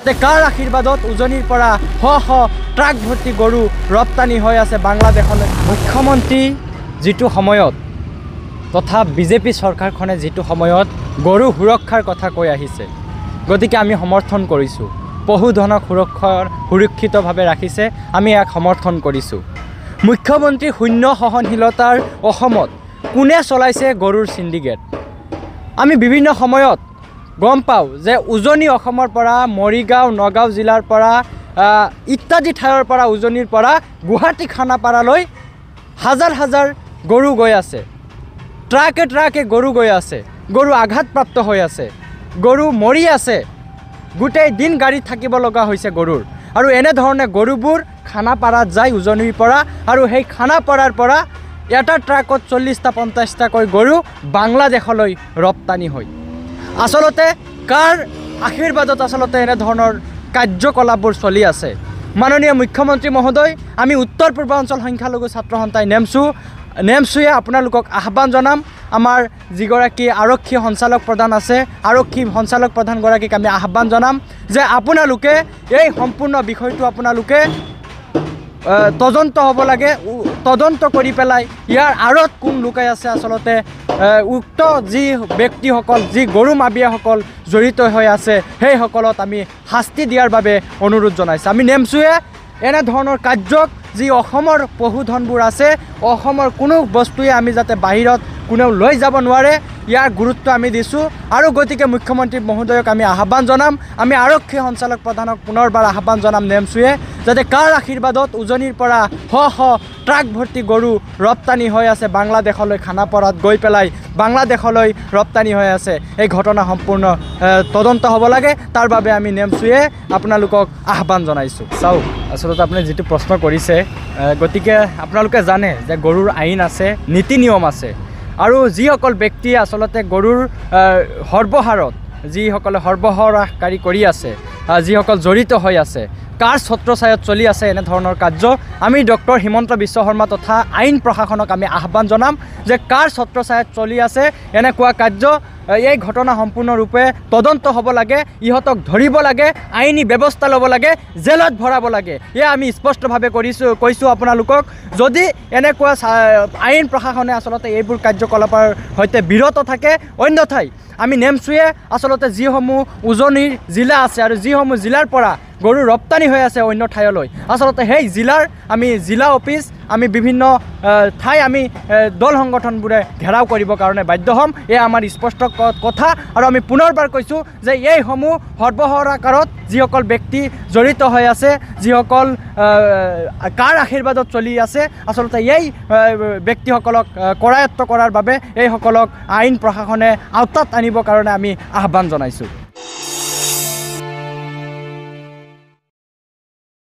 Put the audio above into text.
যাতে কাৰ আশীৰ্বাদত উজনিৰ পৰা শ শ ট্ৰাক ভৰ্তি গৰু ৰপ্তানি হৈ আছে বাংলাদেশলৈ। মুখ্যমন্ত্ৰী যিটো সময়ত তথা বিজেপি চৰকাৰখনে যিটো সময়ত গৰু সুৰক্ষাৰ কথা কৈ আহিছে, গতিকে আমি সমৰ্থন কৰিছোঁ। পশুধনক সুৰক্ষিতভাৱে ৰাখিছে, আমি ইয়াক সমৰ্থন কৰিছোঁ। মুখ্যমন্ত্ৰী শূন্য সহনশীলতাৰ অসমত কোনে চলাইছে গৰুৰ চিণ্ডিকেট? আমি বিভিন্ন সময়ত গম পাওঁ যে উজনি অসমৰ পৰা মৰিগাঁও, নগাঁও জিলাৰ পৰা ইত্যাদি ঠাইৰ পৰা উজনিৰ পৰা গুৱাহাটী খানাপাৰালৈ হাজাৰ হাজাৰ গৰু গৈ আছে, ট্ৰাকে ট্ৰাকে গৰু গৈ আছে, গৰু আঘাতপ্ৰাপ্ত হৈ আছে, গৰু মৰি আছে, গোটেই দিন গাড়ীত থাকিব লগা হৈছে গৰুৰ। আৰু এনেধৰণে গৰুবোৰ খানাপাৰাত যায় উজনিৰ পৰা, আৰু সেই খানাপাৰাৰ পৰা এটা ট্ৰাকত 40টা 50টাকৈ গৰু বাংলাদেশলৈ ৰপ্তানি হয়। আচলতে কাৰ আশীৰ্বাদত আচলতে এনেধৰণৰ কাৰ্যকলাপবোৰ চলি আছে? মাননীয় মুখ্যমন্ত্ৰী মহোদয়, আমি উত্তৰ পূৰ্বাঞ্চল সংখ্যালঘু ছাত্ৰ সন্থাই নেমচুৱে আপোনালোকক আহ্বান জনাম। আমাৰ যিগৰাকী আৰক্ষী সঞ্চালক প্ৰধান আছে, আৰক্ষী সঞ্চালক প্ৰধানগৰাকীক আমি আহ্বান জনাম যে আপোনালোকে এই সম্পূৰ্ণ বিষয়টো আপোনালোকে তদন্ত হ'ব লাগে। তদন্ত কৰি পেলাই ইয়াৰ আঁৰত কোন লুকাই আছে, আচলতে উক্ত যি ব্যক্তিসকল, যি গৰু মাবিয়াসকল জড়িত হৈ আছে, সেইসকলক আমি শাস্তি দিয়াৰ বাবে অনুৰোধ জনাইছোঁ। আমি নেমচুৱে এনেধৰণৰ কাৰ্যক, যি অসমৰ পশুধনবোৰ আছে, অসমৰ কোনো বস্তুৱে আমি যাতে বাহিৰত কোনেও লৈ যাব নোৱাৰে, ইয়াৰ গুৰুত্ব আমি দিছোঁ। আৰু গতিকে মুখ্যমন্ত্ৰী মহোদয়ক আমি আহ্বান জনাম, আমি আৰক্ষী সঞ্চালক প্ৰধানক পুনৰবাৰ আহ্বান জনাম নেমচুৱে, যাতে কাৰ আশীৰ্বাদত উজনিৰ পৰা শ শ ট্ৰাক ভৰ্তি গৰু ৰপ্তানি হৈ আছে বাংলাদেশলৈ, খানাপাৰাত গৈ পেলাই বাংলাদেশলৈ ৰপ্তানি হৈ আছে, এই ঘটনা সম্পূৰ্ণ তদন্ত হ'ব লাগে। তাৰ বাবে আমি নেমচুৱে আপোনালোকক আহ্বান জনাইছোঁ। চাওক, আচলতে আপুনি যিটো প্ৰশ্ন কৰিছে, গতিকে আপোনালোকে জানে যে গৰুৰ আইন আছে, নীতি নিয়ম আছে, আৰু যিসকল ব্যক্তিয়ে আচলতে গৰুৰ সৰ্বহাৰত, যিসকলে সৰ্বহাৰাকাৰী কৰি আছে, যিসকল জড়িত হৈ আছে, কাৰ ছত্ৰছায়াত চলি আছে এনেধৰণৰ কাৰ্য, আমি ডক্টৰ হিমন্ত বিশ্ব শৰ্মা তথা আইন প্ৰশাসনক আমি আহ্বান জনাম যে কাৰ ছত্ৰছায়াত চলি আছে এনেকুৱা কাৰ্য, এই ঘটনা সম্পূৰ্ণৰূপে তদন্ত হ'ব লাগে, ইহঁতক ধৰিব লাগে, আইনী ব্যৱস্থা ল'ব লাগে, জেলত ভৰাব লাগে। এয়া আমি স্পষ্টভাৱে কৈছোঁ আপোনালোকক। যদি এনেকুৱা আইন প্ৰশাসনে আচলতে এইবোৰ কাৰ্যকলাপৰ সৈতে বিৰত থাকে, অন্যথাই আমি নেমচুৱে আচলতে যিসমূহ উজনিৰ জিলা আছে আৰু যিসমূহ জিলাৰ পৰা গৰু ৰপ্তানি হৈ আছে অন্য ঠাইলৈ, আচলতে সেই জিলাৰ আমি জিলা অফিচ, আমি বিভিন্ন ঠাই আমি দল সংগঠনবোৰে ঘেৰাও কৰিবৰ কাৰণে বাধ্য হ'ম। এয়া আমাৰ স্পষ্ট কথা। আৰু আমি পুনৰবাৰ কৈছোঁ যে এইসমূহ সৰ্বহাৰাকাৰত যিসকল ব্যক্তি জড়িত হৈ আছে, যিসকল কাৰ আশীৰ্বাদত চলি আছে, আচলতে এই ব্যক্তিসকলক কৰায়ত্ব কৰাৰ বাবে এইসকলক আইন প্ৰশাসনে আওতাত আনিবৰ কাৰণে আমি আহ্বান জনাইছোঁ।